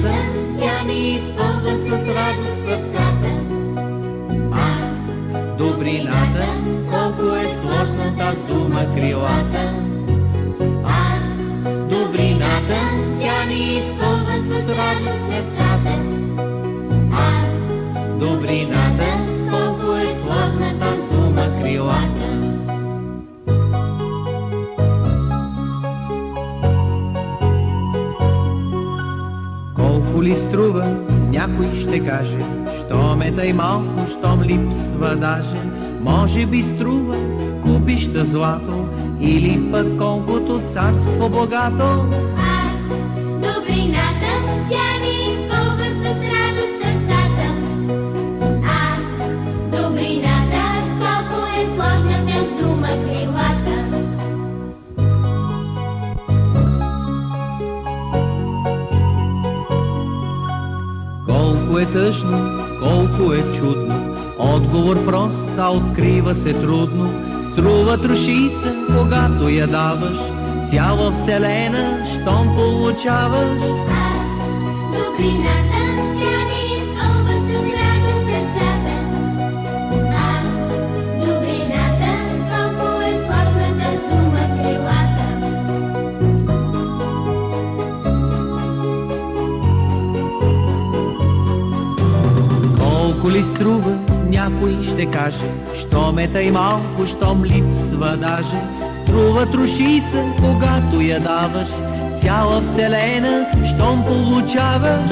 добрината, тя ни изпълва с радост сърцата. Добрината, колко е сложна таз дума крилата. Добрината, тя ни изпълва с радост сърцата. Добрината, колко е сложна таз дума крилата. Колко ли струва, някой ще каже, щом е тъй малко, щом липсва даже. Може би струва купища злато, или пък колкото царство богато. Добрината, тя ни изпълва с радост сърцата. Добрината, колко е сложна без дума крилата. Колко е тъжно, колко е чудно, отговор прост, а открива се трудно. Струва трошица, когато я даваш, цяла вселена, щом получаваш. Добрината, тя ни изпълва с радост сърцата. Добрината, колко е сложната с дума крилата. Колко ли струва, някой ще каже, щом е тъй малко, щом липсва даже. Струва трошица, когато я даваш, цяла вселена, щом получаваш.